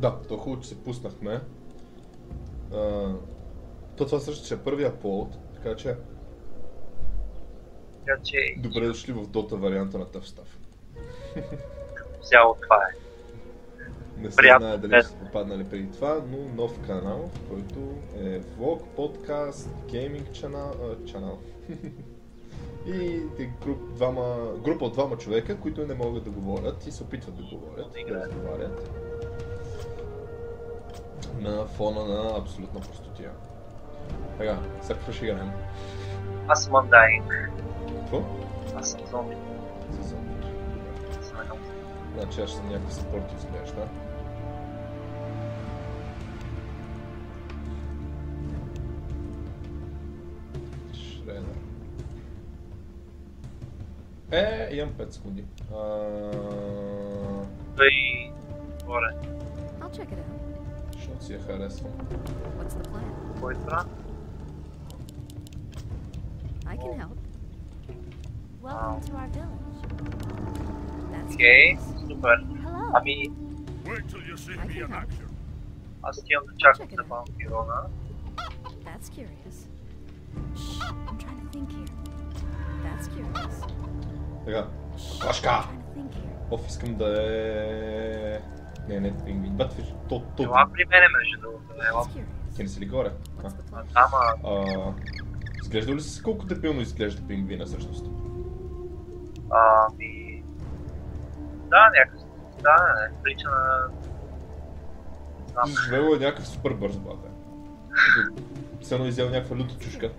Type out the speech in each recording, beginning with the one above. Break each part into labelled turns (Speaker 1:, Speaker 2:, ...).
Speaker 1: Да, то хубаво, че се пуснахме. Това също ще е първия аплоуд, така че... Добре дошли в Dota варианта на Tough Stuff.
Speaker 2: Цяло това е.
Speaker 1: Не се знае дали ще попаднали преди това, но нов канал, в който е влог, подкаст, гейминг канал. И група от двама човека, които не могат да говорят и се опитват да говорят, да разговарят. На фона на абсолютна простотия. Така, сега какво ще играем?
Speaker 2: Аз съм Undying.
Speaker 1: Какво?
Speaker 2: Аз съм зомби.
Speaker 1: За зомби. Значи аз ще съм някакъв съпорт изглежда. Шредър. Имам 5 секунди.
Speaker 2: Той горе.
Speaker 1: Защото си я харесвам.
Speaker 2: Кой е това? Окей, супер. Ами... Аз отивам да чакам за малко Ирона.
Speaker 1: Така, Клашка! Искам да е... Не, пингвин. Бътвиш,
Speaker 2: Ела при мене между другото, ела.
Speaker 1: Ти не си ли горе? Изглежда ли си колко дебилно изглежда пингвина всъщност?
Speaker 2: Ами... Да, някакъв... Да, прилича на...
Speaker 1: Живело е някакъв супер бърз бата. Все едно изял някаква люта чушка.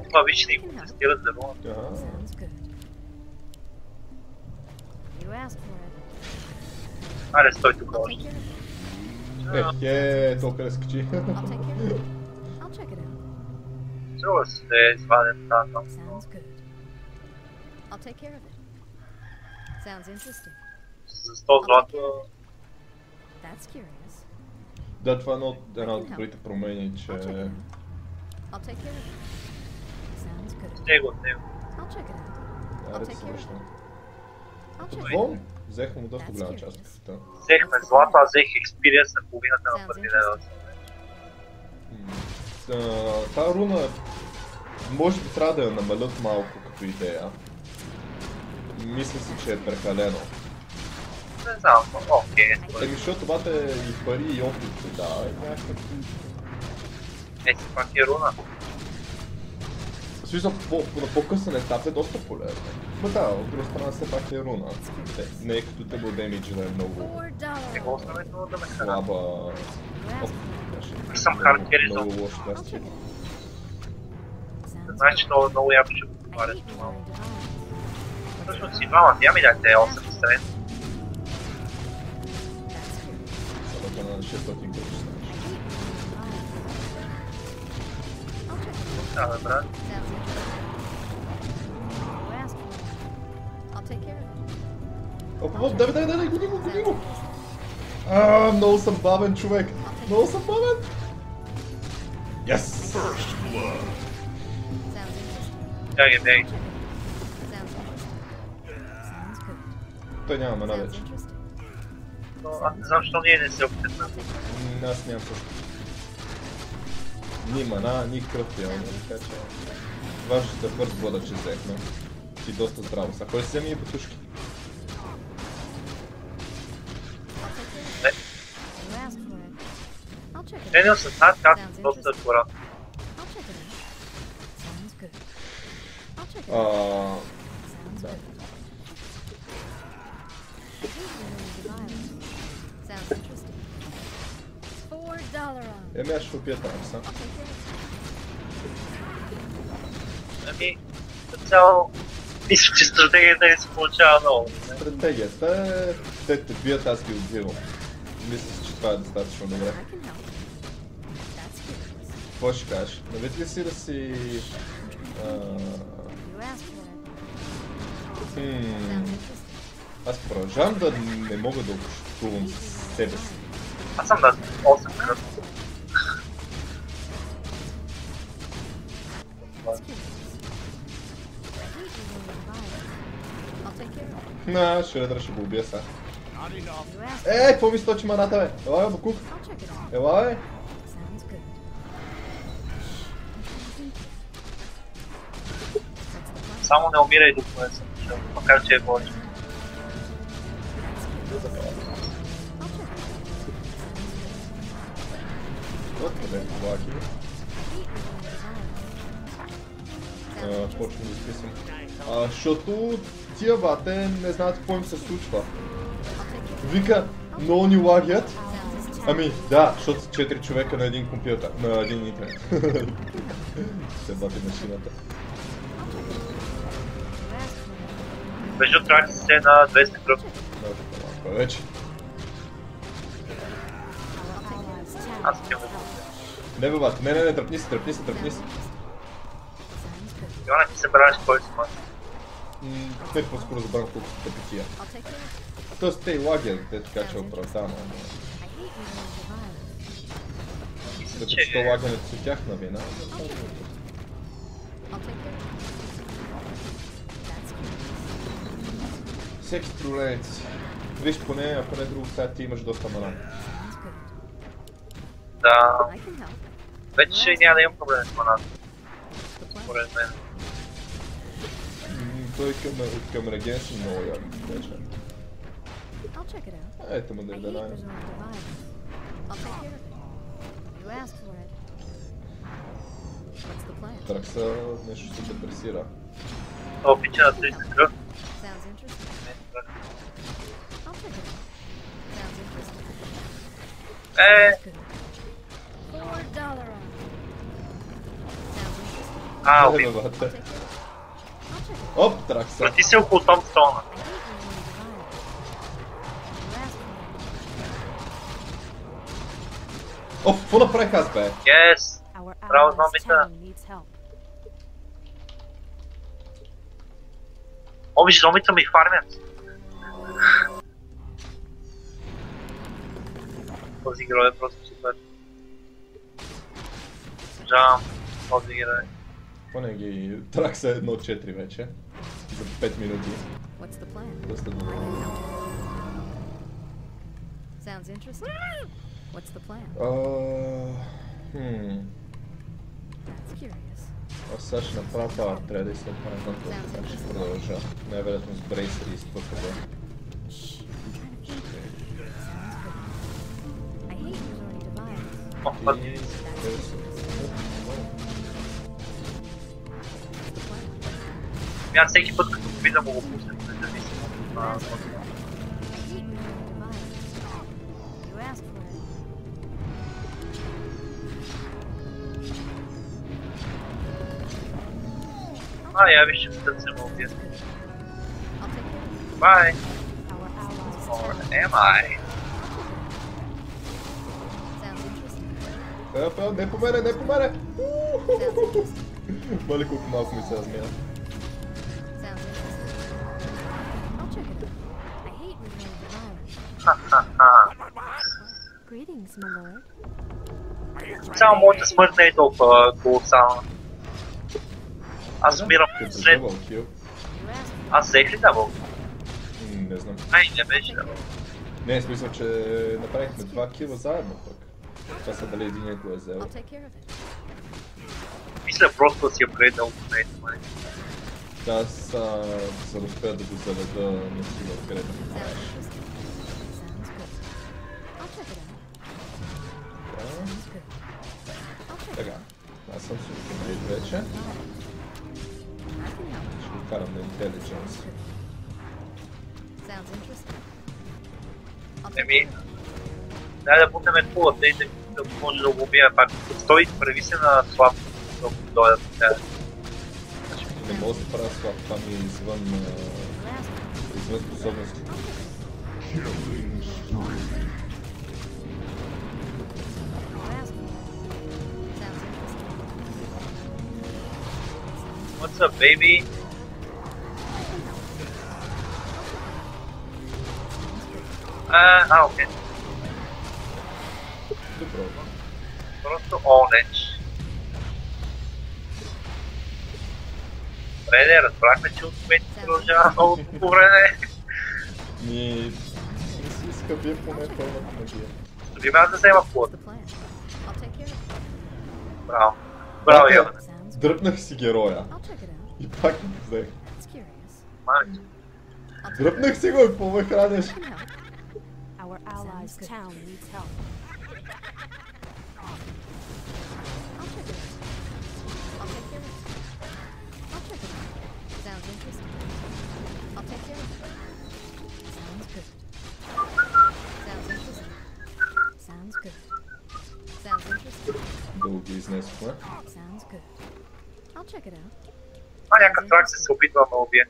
Speaker 2: Това виж ни го тестират за рун. Аре, стой тук още.
Speaker 1: Толкова да скачи.
Speaker 2: Струва се да е изваден там. За 100 злато...
Speaker 1: Да, това е една от добрите промени, че...
Speaker 2: Него.
Speaker 1: Аре, се връщам. Какво? Взехме му доста голяма част от кафета.
Speaker 2: Взехме злато, аз взех експириенс на половината на първи левел.
Speaker 1: Тая руна може би трябва да я намалят малко като идея. Мисля си, че е прекалено.
Speaker 2: Не знам, окей.
Speaker 1: Защото бата и пари и опит, да, и някакъв...
Speaker 2: Си пак е руна.
Speaker 1: В смисъл, на по-късен етап е доста полезно. Но да, от друга страна все пак е руна. Не е като тъбъл демидж да е много...
Speaker 2: Не го оставено да ме храна.
Speaker 1: Слаба...
Speaker 2: Аз съм характеризъл.
Speaker 1: Много лошо място.
Speaker 2: Знаеш, че това много яко ще го поварят малко. Всъщност си двама, тя ми дайте 8 сред.
Speaker 1: Събата на 600 които знаеш.
Speaker 2: Да, брат.
Speaker 1: Дай, гони го! Много съм бавен, човек! Много съм бавен! Yes!
Speaker 2: Бягай.
Speaker 1: Той няма мана вече.
Speaker 2: Аз не знам, защо ние не се опитаме.
Speaker 1: Аз нямам също. Ни мана, ни кръв реално, така че... Важното е First Blood, че взехме. Си доста здраво са. Кой си вземи и потушки?
Speaker 2: Тренил съм над както доста акуратно.
Speaker 1: Да. Аз ще опия Трамса.
Speaker 2: Ами, за цяло... Мисля, че стратегията не се получава много.
Speaker 1: Стратегията е... Те бият, аз ги отбивам. Мисля, че това е достатъчно добре. Какво ще кажеш? Навид ли си да си... Аз продължавам да не мога да общувам с себе си.
Speaker 2: Аз съм на 8 кръв.
Speaker 1: На, Шредър ще го убия сега. Какво ми сточи маната, бе? Ела, бе, Бакук. Ела, бе.
Speaker 2: Само не умирай докато не съм дошъл, макар че е болен.
Speaker 1: Откъде е Лаки? Почвам да изписвам. Защото тия бате не знаят какво им се случва. Вика, много ни лагят. Ами, да, защото са 4 човека на един компютър, на един интернет. Се бати машината.
Speaker 2: Между трябва да се на 200 кръв.
Speaker 1: Да, вече.
Speaker 2: Аз ти го.
Speaker 1: Не бе, бат, не, тръпни се.
Speaker 2: Йона, ти се браш кой си мат.
Speaker 1: Не по-скоро забравям колко са тъпития. Тоест те и лагер, те така че оправдано. Като че лагането си тяхна вина. Всеки проблемец. Виж, ако не друго, сега ти имаш доста мана.
Speaker 2: Да. Вече няма да имам проблем с маната. Според мен.
Speaker 1: Той към реген си много як вече. Ето му да дай. Тракса нещо се депресира.
Speaker 2: Това пича на 30 кръв. Убил.
Speaker 1: Оп, Тракса.
Speaker 2: Врати се около Томстона.
Speaker 1: Оп, какво направих аз, бе?
Speaker 2: Yes! Браво, зомбита! Виж, зомбита ми фармят. Този герой е просто супер. Жам, този герой.
Speaker 1: Поне ги Тракса 1-4 вече. За 5 минути. Доста добре. Аз сега ще направя Power Trade и след това не знам как ще продължа. Най-вероятно с Брейсър и с ТКБ.
Speaker 2: Аз всеки път като го видя му го пуснем, независимо на я виж, че пътът се му убия. Bye! Or am I?
Speaker 1: Не по мене! Мали колко малко ми се размия.
Speaker 2: Само моята смърт не е толкова колосална. Аз умирам след... Аз взех ли дабъл?
Speaker 1: Не знам.
Speaker 2: Не беше дабъл.
Speaker 1: Не, смисъл, че направихме 2 кила заедно пък. Това са дали един го е взел.
Speaker 2: Мисля просто да си апгрейднал ultimate май.
Speaker 1: Да, аз съм успел да го заведа на сила апгрейд. Така, аз съм с ultimate вече. Ще го карам на Intelligence.
Speaker 2: Дай да бутнем пулът, да може да го убия пак. Стой, прави се на слаб, да дойдат от тях.
Speaker 1: Не мога да се правя слаб, това ми е извън способности.
Speaker 2: What's up, baby? Окей.
Speaker 1: Добро.
Speaker 2: Просто orange. Добре, разбрахме, че ултимейтът продължава много по време.
Speaker 1: Не си иска бие поне пълната магия.
Speaker 2: Доби ме да взема плода. Браво. Браво, Йован.
Speaker 1: Дръпнах си героя. И пак не взех.
Speaker 2: Мамич.
Speaker 1: Дръпнах си го и какво ме хранеш?
Speaker 3: Our allies' town needs help.
Speaker 1: Долу ги изнесохме.
Speaker 2: Някакъв трак се опитва да ме убие.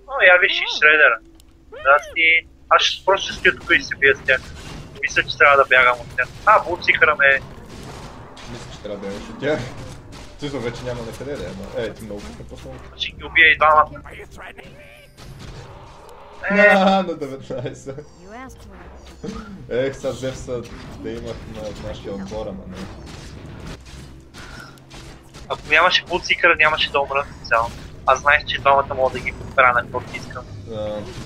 Speaker 2: О, я виж и Шредера. Аз просто стоя тук и се бия с тях. Мисля, че трябва да бягам от тях. Булцикъра ме...
Speaker 1: Мисля, че трябва да бягаш от тях. Също вече няма накъде да е, ти много пък по-само.
Speaker 2: Ще ги убия и двама.
Speaker 1: На 19. Сега Зевса да имах на нашия отбор, ама не.
Speaker 2: Ако нямаше булцикъра, нямаше да умра цяло. Аз знаех, че двамата мога да ги подбера на каквото искам.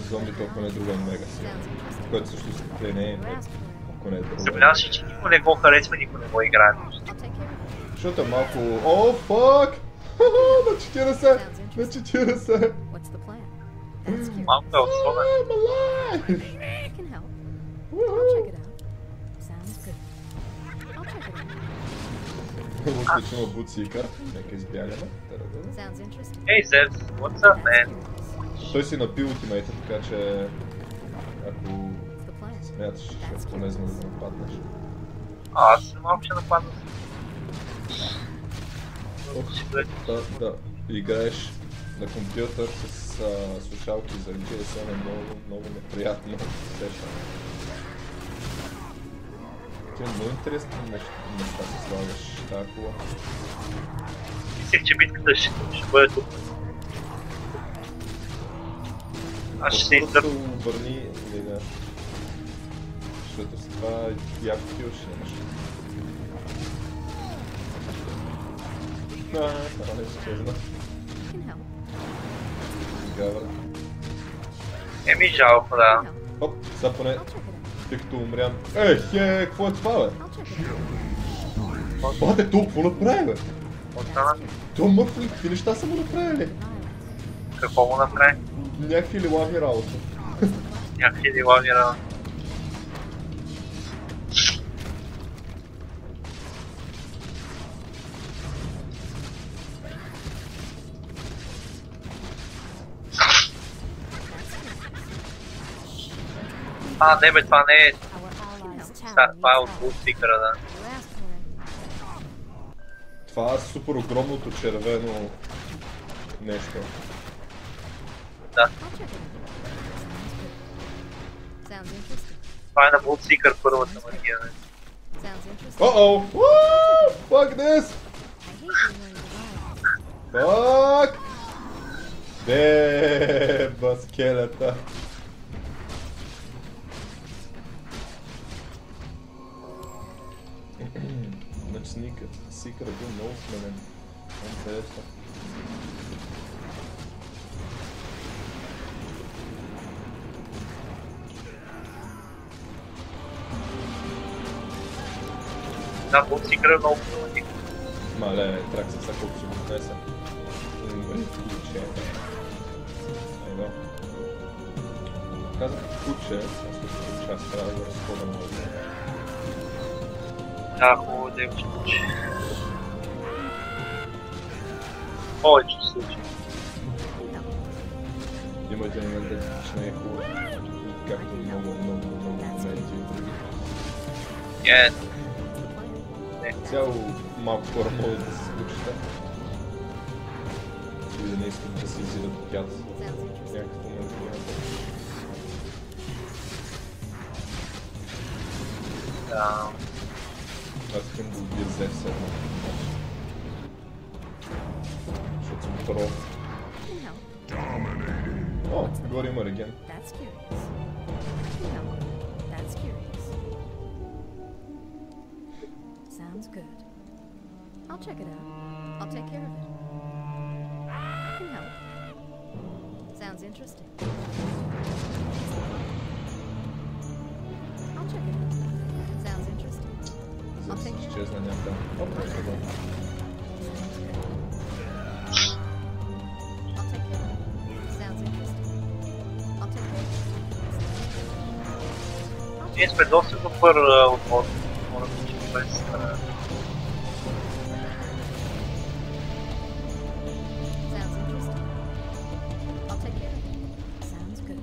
Speaker 1: Зомби толкова не е друга мега сега. Което също не е ако не е друга.
Speaker 2: Забеляваш ли, че никой не го харесва, никой не го играе.
Speaker 1: Защото е малко... О, фак! На 40! На 40!
Speaker 2: Малко е особен.
Speaker 1: I'm alive! Лъчно, че има буцикър. Нека избягаме.
Speaker 2: Ей, Зевс, what's up, man?
Speaker 1: Той си напил ултимейта, така че... Ако смяташ, ще е полезно да нападнеш.
Speaker 2: Аз съм малко ще нападна.
Speaker 1: Да, играеш на компютър с слушалки за GSM е много неприятно сещане. Ти е много интересно неща се слагаш тази кола.
Speaker 2: Мислех, че битката ще бъде тук. Аз ще се издърпа.
Speaker 1: Обърни лига. Защото с това яко кил ще имаш. Това не изчезна. Гавра.
Speaker 2: Еми жалко, да.
Speaker 1: Оп, сега поне, тъй като умрям. Какво е това, бе? Бате, то какво направи, бе? То мъртв ли? Какви неща са му направили?
Speaker 2: Какво му направи?
Speaker 1: Някакви лилави работа.
Speaker 2: Някакви лилави работа. Не бе, това не е... Това е от булцикъра, да.
Speaker 1: Това е супер огромното червено нещо.
Speaker 2: Да. Това е на булцикър първата магия, не?
Speaker 1: Uh-oh! Woo! Fuck this! Fuck! Деба скелета! Значи Сикър е бил много сменен. Интересно.
Speaker 2: Да, булцикър е много автоматик.
Speaker 1: Мале, трак се сега колко ще го отнеса. Куче. Ево. Казах куче, аз трябва да разходам много.
Speaker 2: Да, хубаво да имаш куче. Повечето случаи.
Speaker 1: Имате момент да не е хубаво. Както много моменти и други. Цяло малко хора могат да се случат. И да не искат да се изидат от тях. Някакъв момент
Speaker 2: да.
Speaker 1: Аз искам да убия Зевса едно. Защото съм про. О, горе има реген.
Speaker 3: Sounds good. I'll check it out. I'll take care of it. Sounds interesting. I'll check it out. Sounds interesting. I'll take care of it.
Speaker 1: Изчезна някъде. Опа, сега.
Speaker 3: I'll take care of it. Sounds interesting. I'll take care of it.
Speaker 2: Ние сме доста добър отбор. Моля да че без...
Speaker 3: Sounds interesting. I'll take care of it. Sounds good.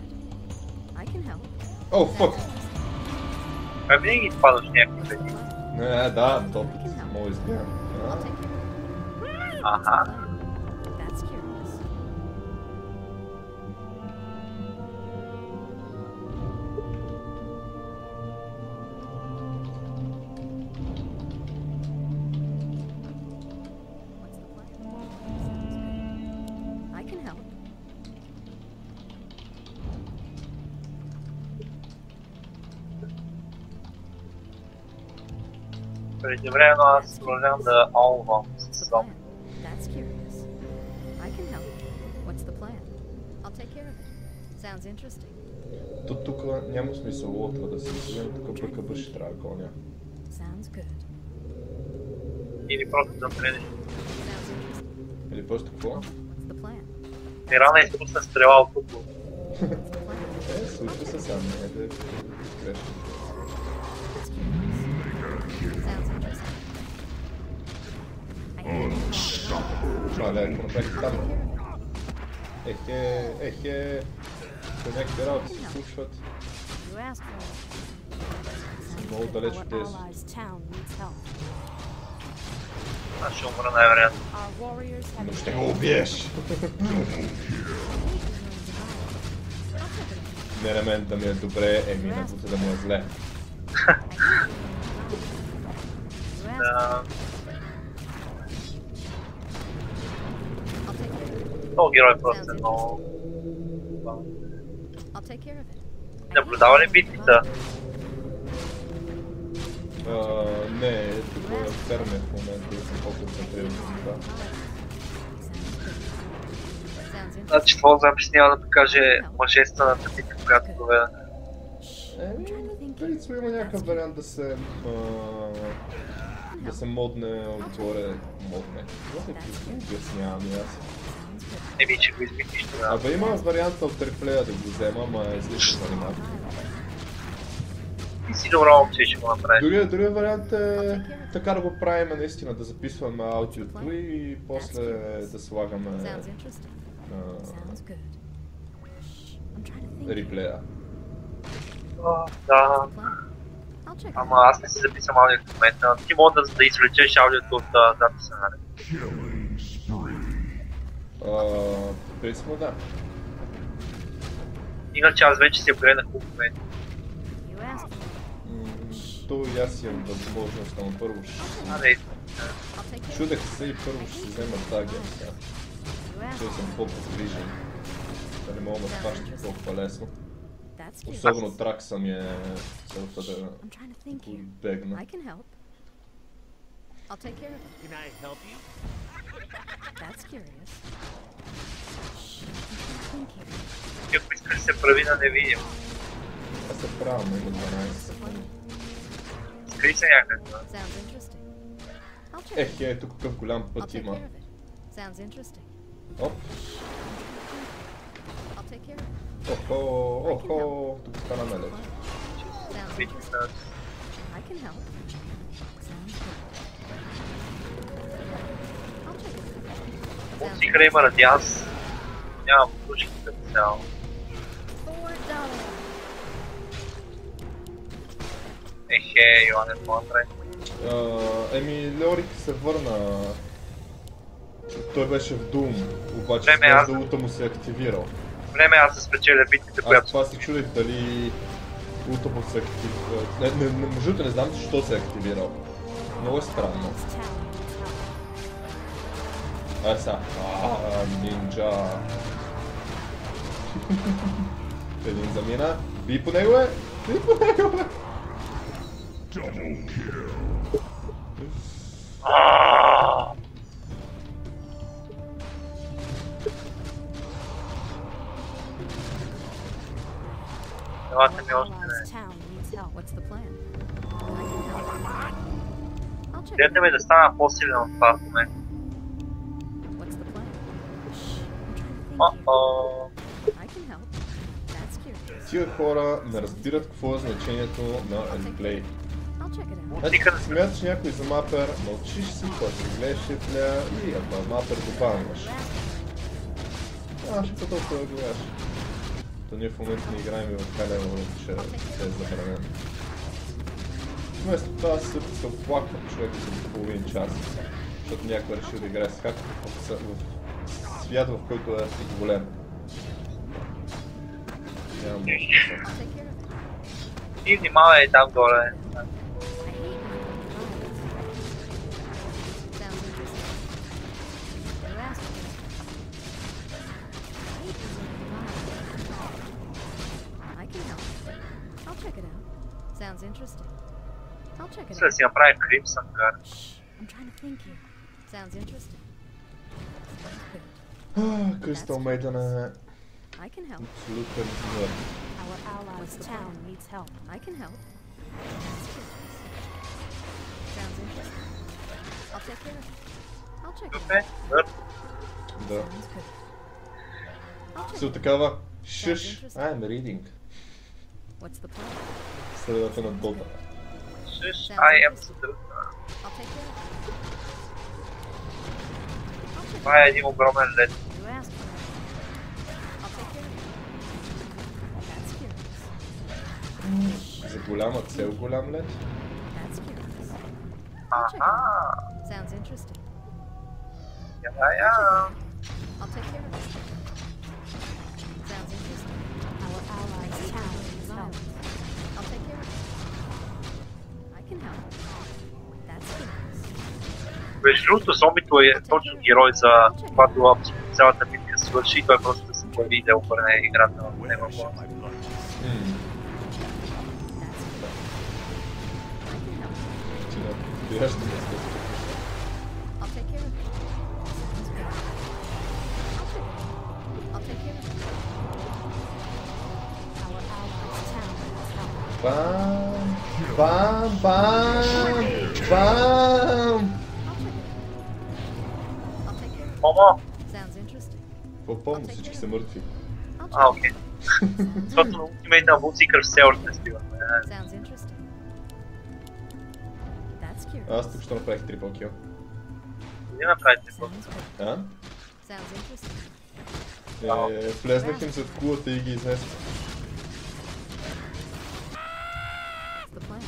Speaker 3: I can help.
Speaker 1: О, фък!
Speaker 2: А винаги падаш някакви преди.
Speaker 1: Не, да, то мога изгледам.
Speaker 3: I'll take care of it.
Speaker 2: Аха.
Speaker 3: That's curious. What's the plan? Sounds good. I can help.
Speaker 2: Преди време аз продължавам да олвам
Speaker 3: What's
Speaker 2: с
Speaker 3: the
Speaker 2: сом.
Speaker 3: plan? That's curious. I can help. What's the plan? I'll take care of it. Sounds interesting.
Speaker 1: То тук няма смисъл лотва да се вземем, тук бъка ще трябва коня.
Speaker 3: Sounds good.
Speaker 2: Или просто да тренеш.
Speaker 3: Sounds interesting.
Speaker 1: Или просто какво?
Speaker 3: What's the plan?
Speaker 2: Ирана изпусна стрела от футбол.
Speaker 3: What's the plan?
Speaker 1: Случва се сам, не е да е грешно.
Speaker 3: That's curious. Sounds interesting. I can help.
Speaker 1: Това да е, ако направих там. Ехе, по някакви работи се случват.
Speaker 3: You asked for it.
Speaker 1: Много далеч от
Speaker 3: Our
Speaker 1: тези.
Speaker 3: allies' town needs help.
Speaker 2: Аз ще умра най-вероятно.
Speaker 3: Our warriors have
Speaker 1: Но ще го убиеш! Не на мен да ми е добре, еми на Бута да му е зле.
Speaker 2: Да.
Speaker 3: I'll take care of it.
Speaker 2: Този герой просто е много...
Speaker 3: I'll take care of it.
Speaker 2: Наблюдава ли битката?
Speaker 1: Не, тук ферме в момента да съм по-концентриран за това.
Speaker 3: Sounds interesting.
Speaker 2: Значи това запис няма да покаже мъжествената битка, която доведа.
Speaker 1: Принципно има някакъв вариант да се модне отгоре, модне. Обяснявам и аз.
Speaker 2: Еми, че го измислиш тогава.
Speaker 1: Абе има варианта от реплея да го взема, ама е излишно занимателно.
Speaker 2: Ти си добро момче, ще го направиш.
Speaker 1: Дори вариант е така да го правим наистина, да записваме аудиото и после да слагаме
Speaker 3: Sounds interesting. Sounds good. I'm trying to think.
Speaker 1: реплея.
Speaker 2: Да,
Speaker 3: Plan. I'll check it
Speaker 2: ама
Speaker 3: out.
Speaker 2: аз не си записам аудиото в момента. Ти мога да извлечеш аудиото от записа, нали?
Speaker 1: Принципно да.
Speaker 2: Иначе аз вече си погледнах колко моменти.
Speaker 3: You asked for it.
Speaker 1: То и аз имам възможност, но първо ще...
Speaker 2: А, не,
Speaker 3: I'll take care of it.
Speaker 1: Чудех се и първо ще си взема тагия сега.
Speaker 3: You
Speaker 1: Той
Speaker 3: asked
Speaker 1: съм по-подвижен. Да не мога да хваща толкова лесно.
Speaker 3: That's curious.
Speaker 1: Особено тракса ми е целта да
Speaker 3: I'm trying to think
Speaker 1: го
Speaker 3: here.
Speaker 1: избегна.
Speaker 3: I can help. I'll take care of it.
Speaker 4: Can I help you?
Speaker 3: That's curious. I'm trying to think here.
Speaker 2: Ти ако искаш да се прави на невидим,
Speaker 1: Аз се правя, но има 12
Speaker 3: What's the
Speaker 1: секунди.
Speaker 3: plan?
Speaker 2: скри се някъде.
Speaker 3: Sounds interesting. I'll check it out.
Speaker 1: Ето какъв голям
Speaker 3: I'll
Speaker 1: път
Speaker 3: take
Speaker 1: има.
Speaker 3: care of it. Sounds interesting.
Speaker 1: Оп,
Speaker 3: I'll take care of it.
Speaker 1: охо, тук стана налеч.
Speaker 3: Sounds
Speaker 2: Видим
Speaker 3: interesting.
Speaker 2: на...
Speaker 3: I can help. Sounds good. I'll check it out. Sounds
Speaker 2: Сикра има радианс. Нямам пушки като цяло.
Speaker 3: $4.
Speaker 2: Ехе, Йоанен, мога да прави.
Speaker 1: Еми, Леорик се върна. Той беше в Doom, обаче
Speaker 2: Време аз-
Speaker 1: с улта му се е активирал.
Speaker 2: Време аз да спечеля битката,
Speaker 1: Аз
Speaker 2: която...
Speaker 1: това се чудех дали улта му се активирал. Между другото не знам защо се е активирал. Много е странно. Са. Нинджа. Един замина. Би по него е! Би по него е!
Speaker 2: Елате ми още не.
Speaker 3: Town needs help. What's the plan? I can help. I'll check it
Speaker 2: Дайте ми да стана по-силен от това в момента.
Speaker 3: What's the plan? Shh, I'm trying to think here.
Speaker 2: О-о.
Speaker 3: I can help. That's curious.
Speaker 1: Тия хора не разбират какво е значението на endplay.
Speaker 3: I'll check it out.
Speaker 2: Музика
Speaker 1: Значи, смяташ някой за мапер, мълчиш си, после гледаш шифля и ако е мапер добавяш. Ще по-толкова да гледаш. То ние в момента не играем и в Халево, ще е забранено. Вместо това се оплаквам човек за половин час, защото някой реши да играе с хак в свят, в който е голем. Нямам
Speaker 3: I'll take care of it.
Speaker 2: и внимавай там горе.
Speaker 3: I hate when sounds interesting. You asked me. I hate when I can help. I'll check it out. Sounds interesting. I'll check it
Speaker 2: Мисля да
Speaker 3: out.
Speaker 2: си направим Crimson Guard.
Speaker 3: Shh, I'm trying to think here. Sounds interesting. Sounds good.
Speaker 1: Crystal Maiden е
Speaker 3: I can help.
Speaker 1: абсолютен нърд.
Speaker 3: Our allies' town needs help. I can help. Sounds interesting. I'll take care of it. I'll check it
Speaker 2: Добре,
Speaker 3: out.
Speaker 2: Нърд.
Speaker 1: Да.
Speaker 3: Sounds good. I'll check
Speaker 1: Си от
Speaker 3: it out.
Speaker 1: такава шиш, I'm reading.
Speaker 3: What's the plan?
Speaker 1: Средата на Дота.
Speaker 2: Шиш, I am Sudra.
Speaker 3: I'll take care of it. I'll check it
Speaker 2: Това е един огромен лед.
Speaker 3: out. You asked for it. I'll take care of it. That's curious.
Speaker 1: За голяма цел голям лед.
Speaker 3: That's curious. I'll check it
Speaker 2: Аха.
Speaker 3: out. Sounds interesting.
Speaker 2: Я.
Speaker 3: I'll take care of it. Sounds interesting. Our allies' town needs help. I'll take care of it. I can help. That's curious.
Speaker 2: Между другото, зомбито е точно герой за когато цялата битка свърши и той просто да се появи и да обърне играта в него.
Speaker 3: That's good. I can help.
Speaker 1: Ти не подбираш да ме
Speaker 3: I'll take care of it. Sounds good. I'll check it out. I'll take care of it. Our allies' town needs help.
Speaker 1: Бам! Бам! Бам! Бам!
Speaker 3: I'll check it out. I'll take care of it.
Speaker 2: Момо!
Speaker 3: Sounds interesting.
Speaker 1: Какво помня? Всички са мъртви.
Speaker 3: I'll check
Speaker 2: А,
Speaker 3: it
Speaker 2: окей. Защото на ултимейта на Вулсикър все още не стигаме.
Speaker 3: out. Sounds interesting. That's curious.
Speaker 1: Аз тук ще направих трипъл кил.
Speaker 2: Не направите това.
Speaker 3: Sounds good.
Speaker 1: А?
Speaker 3: Sounds interesting.
Speaker 1: Влезнах им зад кулата и ги изнесох.
Speaker 3: What's the plan?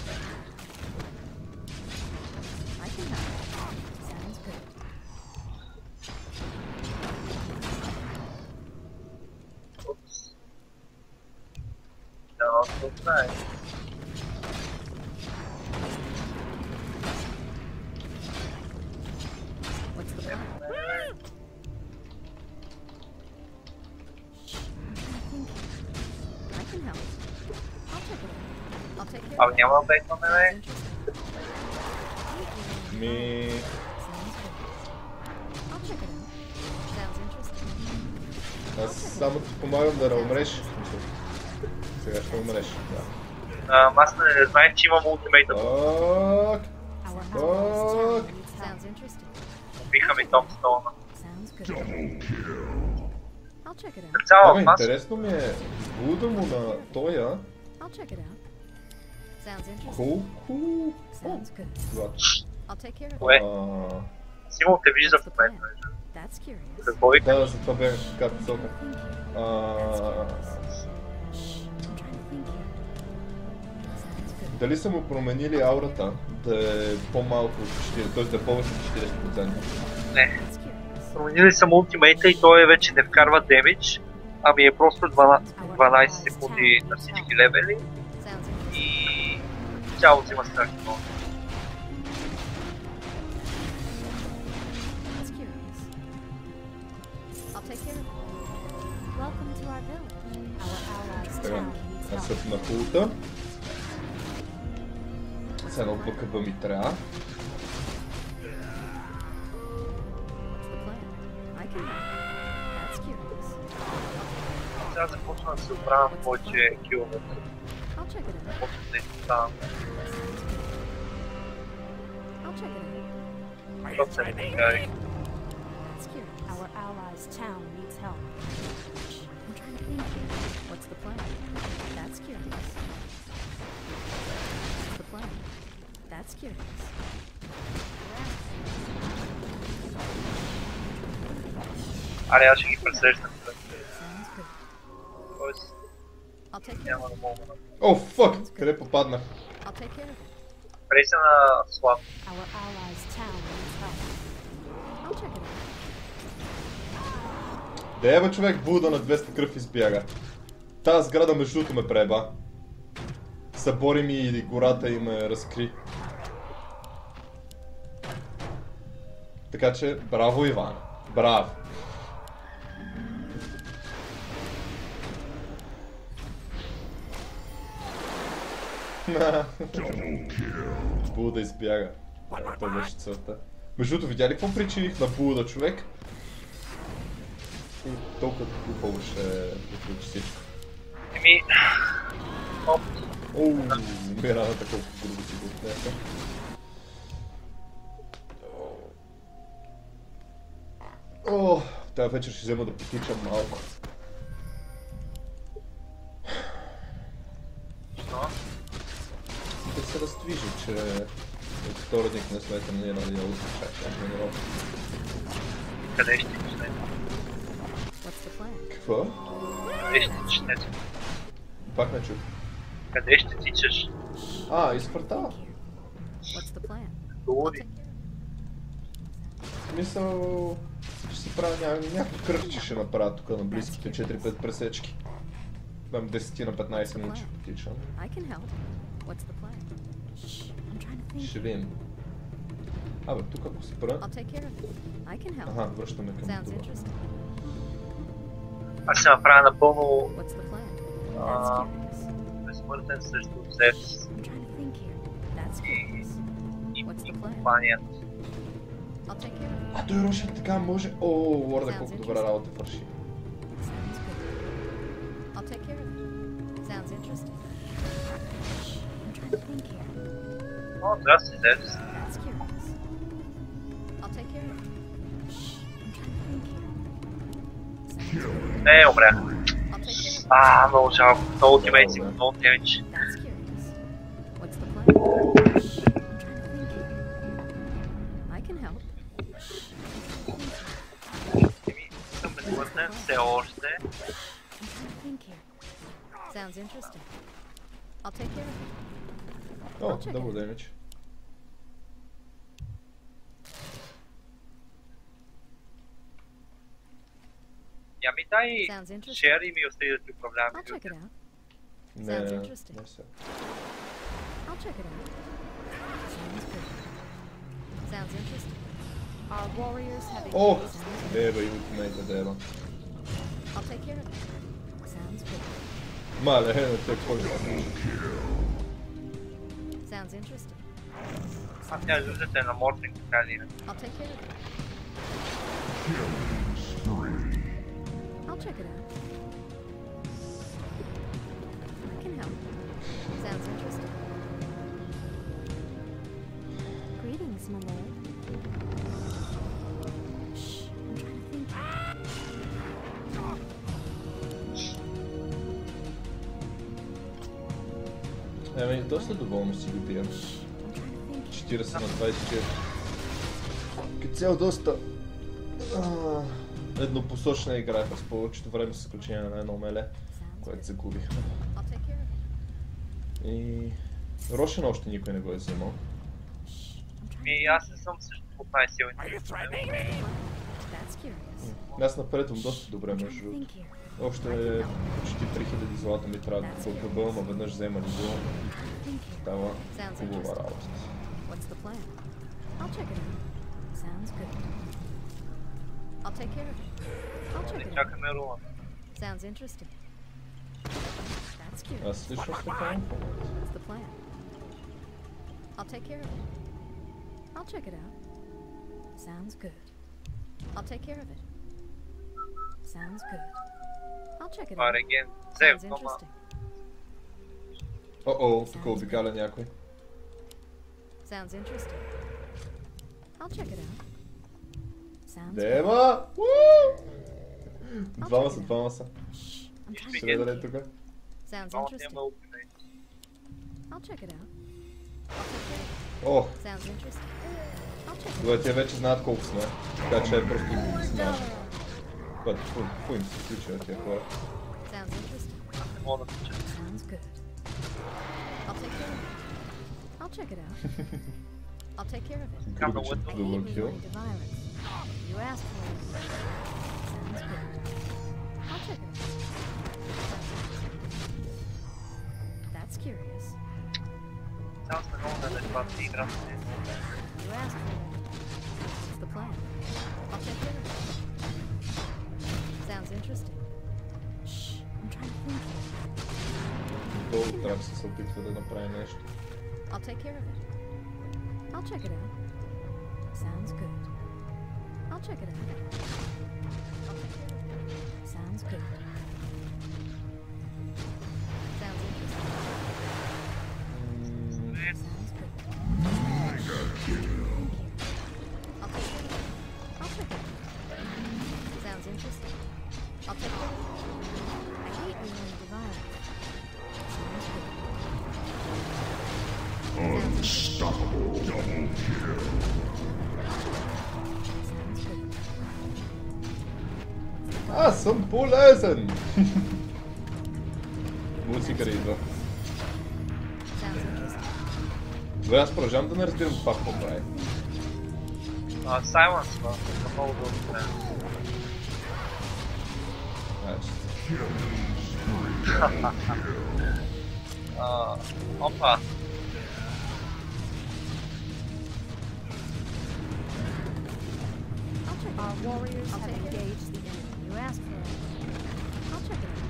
Speaker 3: I can help. Sounds good.
Speaker 2: Упс. Да, това знае.
Speaker 3: What's the plan? Shh, I'm trying to think. I can help. I'll check it out. I'll take care
Speaker 2: А
Speaker 3: of it.
Speaker 2: няма бейт на
Speaker 3: Sounds
Speaker 2: мене.
Speaker 3: interesting.
Speaker 1: Ми...
Speaker 3: Sounds good. I'll check it out. Sounds interesting.
Speaker 1: Аз само ти помагам да не умреш. Сега ще умреш. Да.
Speaker 2: Аз не знаех, че имам ултимейта.
Speaker 1: Ок!
Speaker 3: Our allies' town needs help. Sounds interesting.
Speaker 2: Убиха ми Томстоуна.
Speaker 3: Sounds good. I'll check it out.
Speaker 2: Цяла
Speaker 1: Абе,
Speaker 2: маса.
Speaker 1: интересно ми е блуда му на тоя.
Speaker 3: I'll check it out. Sounds interesting.
Speaker 1: Колко...
Speaker 3: Sounds good.
Speaker 1: Злато.
Speaker 3: I'll take care of it.
Speaker 2: Кое?
Speaker 1: А,
Speaker 2: Симон те вижда в момента.
Speaker 3: That's curious.
Speaker 2: Какво вика?
Speaker 1: Да, затова бях така висока.
Speaker 3: Shh, I'm trying to think here. Sounds good.
Speaker 1: Дали са му променили аурата да е по-малко от 40, т.е. да е повече от 40%?
Speaker 2: Не.
Speaker 3: That's curious.
Speaker 2: Променили съм ултимейта и той вече не вкарва демидж, ами е просто 12 секунди на всички левели
Speaker 3: Sounds interesting.
Speaker 2: и цяло взима страшно много.
Speaker 3: That's curious. I'll take care of it. Welcome to our village. Our allies'
Speaker 1: Сега,
Speaker 3: town needs
Speaker 1: аз
Speaker 3: help.
Speaker 1: съм на пулта. С едно БКБ ми трябва.
Speaker 3: What's the plan? I can help. That's curious.
Speaker 2: сега започна да се оправям повече километри.
Speaker 3: I'll check it out.
Speaker 2: Почвам да изоставам.
Speaker 3: I'll check it out.
Speaker 2: Защото се не гарих.
Speaker 3: That's curious. Our allies' town needs help. I'm trying to think here. What's the plan? That's curious. What's the plan? That's curious.
Speaker 2: Аре, аз ще ги пресрещам.
Speaker 3: Sounds good.
Speaker 2: Тоест,
Speaker 3: I'll take care
Speaker 2: няма
Speaker 3: of it.
Speaker 2: да мога да...
Speaker 1: О, фък! Къде попаднах?
Speaker 3: I'll take care of it.
Speaker 2: Прей се на слаб.
Speaker 3: Our allies' town needs help. I'll check it out.
Speaker 1: Да ева човек, Буда на 200 кръв избяга. Тази сграда между другото ме преба. Събори ми и гората и ме разкри. Така че, браво Иван. Браво. Буда избяга. Това беше целта. Между другото, видя ли какво причиних на Буда, човек? И толкова глупаво ще приключи всичко.
Speaker 2: Еми... Оп.
Speaker 1: Оу, мираната колко грубо си го отнеха. О, тази вечер ще взема да потичам малко.
Speaker 2: Що?
Speaker 1: Да се раздвижи, че от вторник не сме тренирали я чакам тренировка.
Speaker 2: Къде ще чете?
Speaker 3: What's the plan?
Speaker 1: Какво?
Speaker 2: Къде ще четете?
Speaker 1: Пак не чух.
Speaker 2: Къде ще тичаш?
Speaker 1: А, из квартала.
Speaker 3: What's the plan?
Speaker 2: Долури.
Speaker 1: В смисъл... Ще си правя някакво кръвче ще направя тук на близките 4-5 пресечки. Дам 10 на 15 минути ще потичам.
Speaker 3: I can help. What's the plan? Shh, I'm trying to think.
Speaker 1: Ще видим. Абе, тук ако спра...
Speaker 3: I'll take care of it. I can help.
Speaker 1: Аха, връщаме към
Speaker 3: Sounds
Speaker 1: това.
Speaker 3: interesting.
Speaker 2: Аз ще направя напълно
Speaker 3: What's the plan? That's curious.
Speaker 2: безсмъртен срещу Зевс
Speaker 3: I'm trying to think here. That's curious.
Speaker 2: и
Speaker 3: What's the plan?
Speaker 2: компанията.
Speaker 3: I'll take care of it.
Speaker 1: А той Рошен така може... О, Лорда, колко добра работа върши.
Speaker 3: Sounds good. I'll take care of it. Sounds interesting. Shh, I'm trying to think here.
Speaker 2: О, здрасти, Зевс.
Speaker 3: That's curious. I'll take care of it. Shh, I'm trying to think here. Sounds good.
Speaker 2: Не, умрях.
Speaker 3: I'll take care of it.
Speaker 2: Много жалко. Много тимейци, много темич.
Speaker 3: That's curious. What's the plan? Shh, I'm trying to think here. I can help.
Speaker 2: Еми, съм безсмъртен все още.
Speaker 3: I'm trying to think here. Sounds interesting. I'll take care of it.
Speaker 1: О, добър демидж.
Speaker 2: Я ми дай
Speaker 3: Sounds interesting.
Speaker 2: шер и ми остави да ти управлявам.
Speaker 3: I'll check it out.
Speaker 1: Не,
Speaker 3: Sounds interesting.
Speaker 1: не се.
Speaker 3: I'll check it out. Sounds good. Sounds interesting. Our warriors have a
Speaker 1: Ох,
Speaker 3: Sounds good.
Speaker 1: деба и ултимейта деба.
Speaker 3: I'll take care of it. Sounds good.
Speaker 1: Мале, на те кой е?
Speaker 3: Sounds interesting.
Speaker 2: А тя жуждате на Мортинг, така ли?
Speaker 3: I'll take care of it. I'll check it out. I can help. Sounds interesting. Greetings, my lord. Shh, I'm trying to think.
Speaker 1: Еми, доста доволно си ги бием.
Speaker 3: I'm trying to think.
Speaker 1: 40 на 24. Като цяло доста... еднопосочна игра с повечето време с изключение на едно меле,
Speaker 3: Sounds
Speaker 1: което
Speaker 3: good.
Speaker 1: загубихме.
Speaker 3: I'll take care of it.
Speaker 1: И... Рошен още никой не го е вземал.
Speaker 3: Shh, I'm trying
Speaker 2: Ми, аз не съм също от най-силните.
Speaker 3: That's curious.
Speaker 1: Аз напредвам доста добре
Speaker 3: I'm trying
Speaker 1: между
Speaker 3: to
Speaker 1: другото.
Speaker 3: think here.
Speaker 1: Общо е почти 3000 злата ми трябва да купя, ама веднъж вземали го.
Speaker 3: Think here.
Speaker 1: Става
Speaker 3: Sounds
Speaker 1: хубава
Speaker 3: interesting.
Speaker 1: работа.
Speaker 3: What's the plan? I'll check it out. Sounds good. I'll take care of it. I'll check it out.
Speaker 2: Чакаме Руна.
Speaker 3: Sounds interesting. That's cute.
Speaker 1: Аз лично ще кажа.
Speaker 3: What's the plan? I'll take care of it. I'll check it out. Sounds good. I'll take care of it. Sounds good. I'll check it
Speaker 2: Това
Speaker 3: out.
Speaker 2: реген.
Speaker 3: Sounds
Speaker 2: Взев, ама
Speaker 3: interesting.
Speaker 1: О-о, тук обикаля някой.
Speaker 3: Sounds interesting. I'll check it out. Sounds good.
Speaker 1: Дема! Двама са.
Speaker 3: Shh, I'm trying to
Speaker 1: Шредър е тук.
Speaker 3: Sounds
Speaker 2: двамата
Speaker 3: interesting.
Speaker 2: има опитай.
Speaker 3: I'll check it out. I'll take care of
Speaker 1: О,
Speaker 3: it. Sounds interesting. I'll check it out.
Speaker 1: тогава те вече знаят колко сме. Така че просто ги знаят. Какво им се случва тия хора?
Speaker 3: Sounds interesting.
Speaker 2: Не мога да се чета.
Speaker 3: Sounds good. I'll take care of it. I'll check it out. I'll take care of it.
Speaker 1: Грибичен
Speaker 3: Hate
Speaker 1: double
Speaker 3: me
Speaker 1: kill.
Speaker 3: running to violence. You asked for it. Sounds good. I'll check it out. That's curious.
Speaker 2: Цял сме много неадекватни играта.
Speaker 3: You asked for it. What's the plan? I'll take care of it. Sounds interesting. Shh, I'm trying to think here.
Speaker 1: Долу трябва се опитва да направи нещо.
Speaker 3: I'll take care of it. I'll check it out. Sounds good. I'll check it out. I'll take care of it. Sounds good. Sounds interesting. Sounds good. I'll take care of it. I'll check it out. Sounds interesting. I'll take care of it. I hate relenting to violence. Sounds good.
Speaker 4: Unstoppable double kill.
Speaker 3: Sounds good.
Speaker 1: Аз съм полезен! Музика идва.
Speaker 3: Sounds interesting.
Speaker 1: Добре, аз продължавам да не разбирам това какво прави.
Speaker 2: Silence, много дълго време.
Speaker 1: Значи,
Speaker 2: Опа.
Speaker 3: I'll check it out. Our warriors have engaged the enemy. You asked for it. I'll check it out.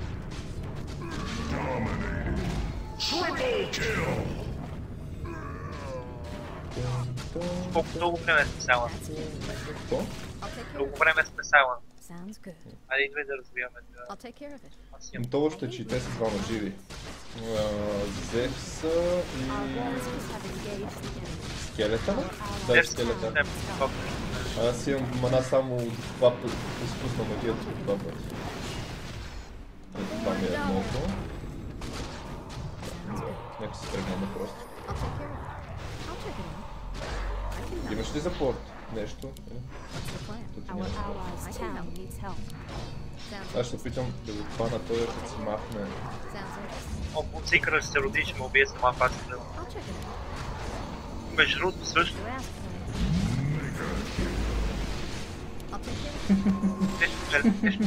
Speaker 4: Triple kill.
Speaker 2: Колко дълго време сме Silence?
Speaker 3: That's it.
Speaker 1: какво?
Speaker 3: I'll take care
Speaker 2: Дълго
Speaker 3: of it.
Speaker 2: време сме Silence.
Speaker 3: Sounds good.
Speaker 2: Айде идвай да развиваме.
Speaker 3: I'll take care of it.
Speaker 2: Аз имам.
Speaker 1: То още, че и те са двама живи. Зевса и...
Speaker 3: Our warriors have engaged the enemy.
Speaker 1: Скелета? Да,
Speaker 2: Дев
Speaker 1: скелета.
Speaker 2: не подобно.
Speaker 1: Аз имам мана само два пъти. Изпусна магията два пъти. Ето това ми е много. Нека се тръгнем просто.
Speaker 3: I'll take care of it. I'll check it out. I can help.
Speaker 1: Имаш ли за порт? Нещо?
Speaker 3: What's the plan?
Speaker 1: Тут
Speaker 3: Our
Speaker 1: няма.
Speaker 3: allies' town needs help. Sounds
Speaker 1: Аз ще опитам да го хвана той, като си махне.
Speaker 3: sounds interesting.
Speaker 2: О, подсикъра ще се роди, че ме убие сама пак.
Speaker 3: I'll check it out.
Speaker 2: Между другото също.
Speaker 3: You asked for it. I'll take care of it.
Speaker 2: Нещо.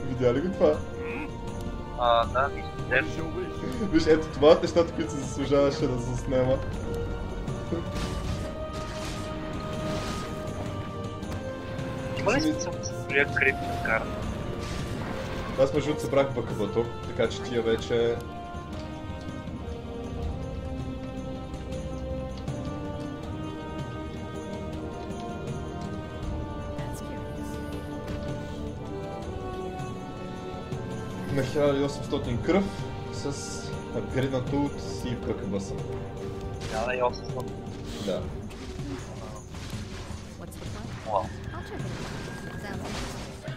Speaker 1: Видя ли го това?
Speaker 2: Да, виждам.
Speaker 1: Виж, ето това от нещата, които се заслужаваше да се снема.
Speaker 2: Има ли смисъл да се строя крипна карта?
Speaker 1: Аз между другото събрах БКБ-то, така че тия вече...
Speaker 3: That's curious.
Speaker 1: на 1800 кръв с апгрейднато от си БКБ съм.
Speaker 2: 1800.
Speaker 1: Да.
Speaker 3: What's the plan?
Speaker 2: Вау.
Speaker 3: I'll check it out. Sounds interesting.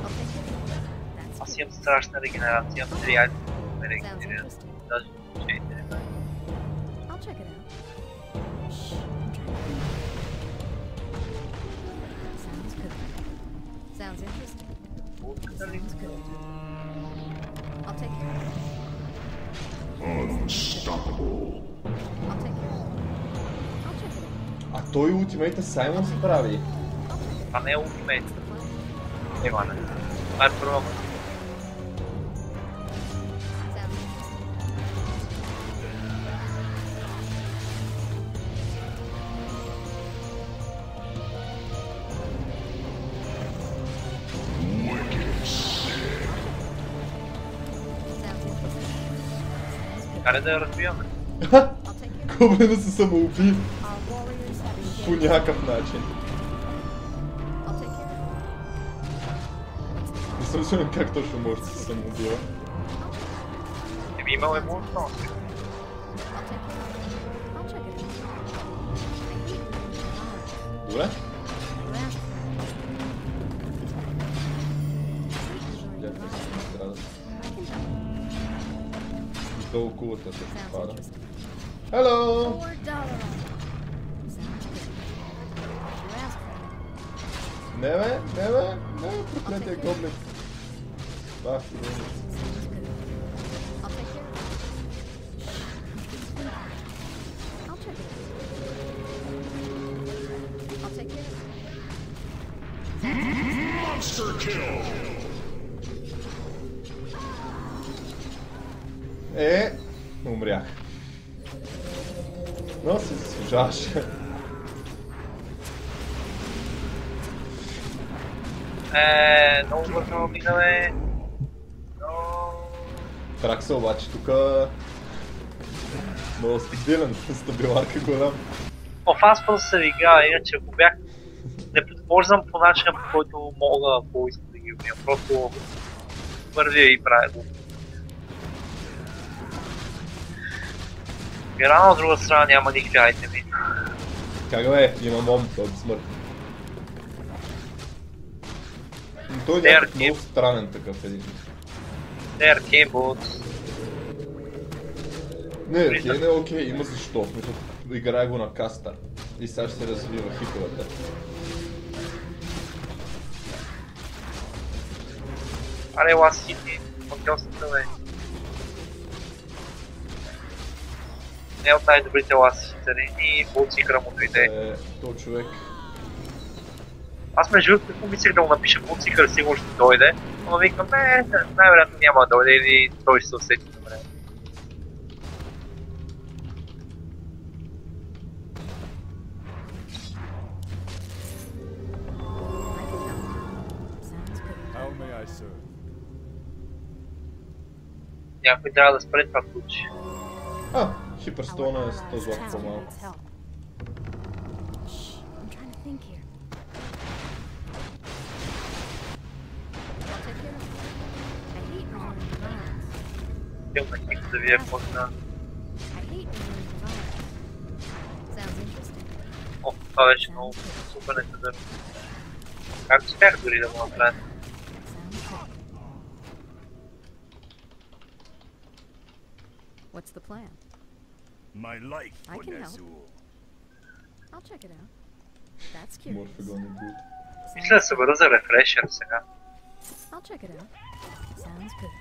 Speaker 3: I'll take care of it. That's
Speaker 2: Аз
Speaker 3: good.
Speaker 2: имам страшна регенерация, имам 3 айди, ме
Speaker 3: Sounds
Speaker 2: регенерират.
Speaker 3: interesting.
Speaker 2: Даже 4.
Speaker 3: I'll check it out. Shh, I'm trying to think. Sounds good. Sounds interesting. Sounds good. I'll take care of it.
Speaker 4: Unstoppable.
Speaker 3: I'll take care of it. I'll check it out.
Speaker 1: А той ултимейта Саймон се прави.
Speaker 2: Това не е ултимейт.
Speaker 3: The plan.
Speaker 2: Ема не. Това е първа.
Speaker 3: Sounds interesting.
Speaker 4: Wicked sick.
Speaker 3: Sounds interesting. Sounds good.
Speaker 2: Аре да я развиваме.
Speaker 3: I'll take care of it.
Speaker 1: Гоблина се самоуби.
Speaker 3: Our warriors have
Speaker 1: По някакъв начин.
Speaker 3: I'll take care of
Speaker 1: Не съм сигурен как точно може да се самоубива.
Speaker 2: Имал е мощно.
Speaker 3: it. I'll take care of it. I'll check it out.
Speaker 1: Добре? Трябва да долу кулата се попада. Hello! Не бе, проклетия гоблин. Бах,
Speaker 4: Monster kill!
Speaker 1: Умрях. Но си заслужаваше.
Speaker 2: Много бързо минаме.
Speaker 1: Тракса обаче тука... Много стабилен, стабиларка голям.
Speaker 2: Аз просто се играя, иначе ако бях не подхождам по начина, по който мога, ако искам да ги убия. Просто вървя и правя го. Герана от друга страна няма никакви айтеми.
Speaker 1: Как бе, имам ом, той е безсмъртен. Но той е някакъв много странен такъв един.
Speaker 2: Не, Аркейн Bots.
Speaker 1: Не, Аркейн е окей, има защо. Играе го на каста. И сега ще се развива хитовете.
Speaker 2: Аре, ласт хити. Хотел съм да бе. Не от най-добрите ласт хитари и Булцикъра му дойде.
Speaker 1: То човек.
Speaker 2: Аз между другото помислих да му напиша Булцикър, сигурно ще дойде. Но викам, най-вероятно няма да дойде или той ще се усети на време. Някой трябва да спре това ключ.
Speaker 1: Хиперстона е 100 злато по-малко.
Speaker 2: Тел на хик да видя какво става. О, това беше много супер несъдържно. Как успях дори да го направя?
Speaker 3: What's the plan?
Speaker 4: My life
Speaker 3: I
Speaker 4: for
Speaker 3: can help.
Speaker 4: Nazul.
Speaker 3: I'll check it out. That's
Speaker 1: Морфа
Speaker 3: curious.
Speaker 1: го не бил.
Speaker 2: Мисля да се бъда за рефрешър сега.
Speaker 3: I'll check it out. Sounds good.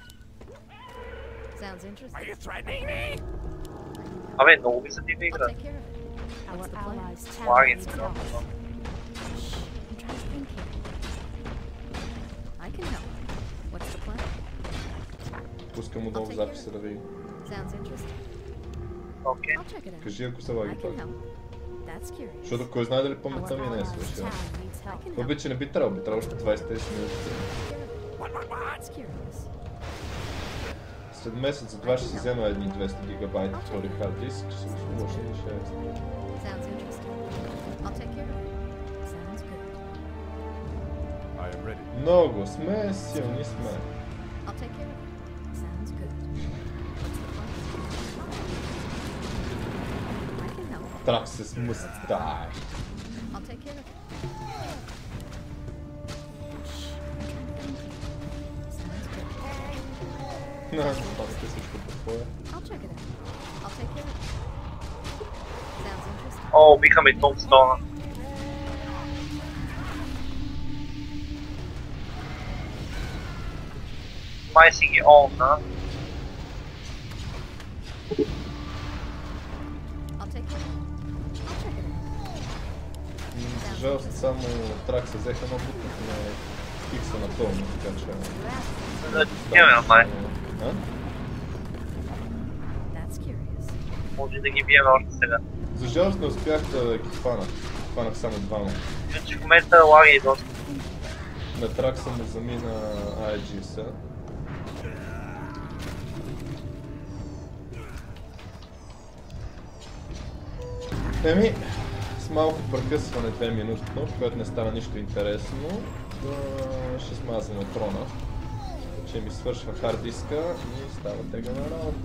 Speaker 3: Sounds interesting.
Speaker 4: you threatening me?
Speaker 2: Абе, много ми задима
Speaker 3: I'll
Speaker 2: игра.
Speaker 3: take care of it. What's the plan?
Speaker 2: Лагин,
Speaker 3: I'm trying to think here. I can help. What's the plan?
Speaker 1: Пускам отново в записа да видим.
Speaker 3: Sounds interesting.
Speaker 2: Окей.
Speaker 3: I'll check it out.
Speaker 1: Кажи ако се
Speaker 3: I
Speaker 1: лаги
Speaker 3: can
Speaker 1: пак.
Speaker 3: help. That's curious.
Speaker 1: Защото кой знае дали паметта ми не е свършила. Това че не би трябвало, би трябвало още 20-30 минути.
Speaker 3: That's curious.
Speaker 1: След месец за това ще си взема едни 200 гигабайта втори хард диск, ще се освободя и ще е.
Speaker 3: Sounds interesting. I'll take care of it. Sounds good.
Speaker 4: I am ready.
Speaker 1: Много сме, силни сме.
Speaker 3: I'll take care of it. Sounds good. I can help.
Speaker 1: Traxxas must die.
Speaker 3: I'll take care of it. Sounds good.
Speaker 1: Памете всичко по твоя.
Speaker 3: I'll check it out. I'll take care of it. Sounds interesting.
Speaker 2: О, убихаме Томстона. Май си ги олна.
Speaker 3: I'll take care of it. I'll check it out.
Speaker 1: За жалост само Тракса взеха, но бутнахме Икса напълно, така че...
Speaker 2: Имаме май.
Speaker 1: А?
Speaker 3: That's curious.
Speaker 2: Може да ги биеме още сега.
Speaker 1: За жалост не успях да ги хвана. Хванах само двама.
Speaker 2: Иначе в момента лаги и доста.
Speaker 1: На Тракса му замина AEGS-а. с малко прекъсване 2 минутно, в което не стана нищо интересно, ще смазваме трона. Че ми свършва хард диска и става тега на работа.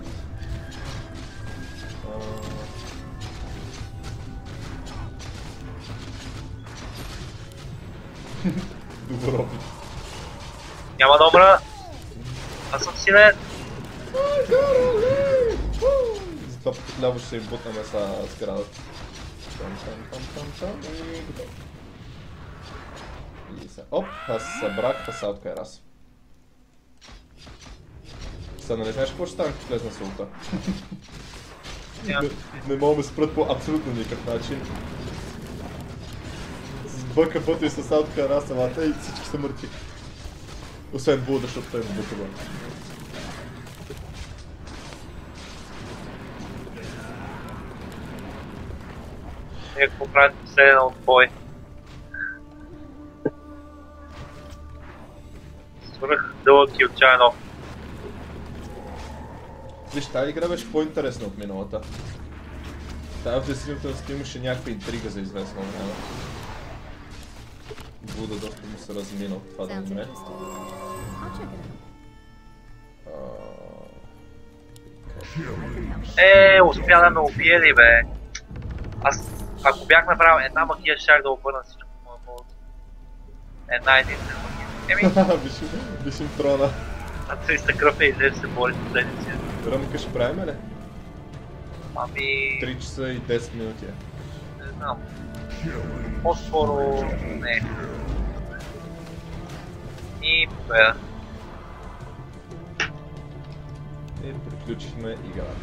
Speaker 1: Добър опит.
Speaker 2: Няма да умра. Аз съм силен.
Speaker 1: Затова ляво ще се им бутнаме с сградата. Там и готово. И сега, оп, аз събрах пасалка и раз. Сега нали знаеш какво ще стане, като влезна с улта? Не мога да ме спрат по абсолютно никакъв начин. С БКБ-то и с саутка раз самата и всички са мъртви. Освен Буда, защото той е в БКБ.
Speaker 2: Ние какво правим последен отбой. Свърх дълъг и отчаяно.
Speaker 1: Виж, тази игра беше по-интересна от миналата. Тая в Десинителска имаше някаква интрига за известно време. Буда доста му се размина от това да умре.
Speaker 2: Успя да ме убие ли бе? Аз, ако бях направил една магия, щях да обърна всичко в моя полза. Една единствена магия.
Speaker 1: Вишим трона.
Speaker 2: А 300 кръв е излезе се бори с последници.
Speaker 1: Ръмка ще правим ли?
Speaker 2: Ами...
Speaker 1: 3 часа и 10 минути.
Speaker 2: Не знам. По-скоро... не. И победа.
Speaker 1: И приключихме играта.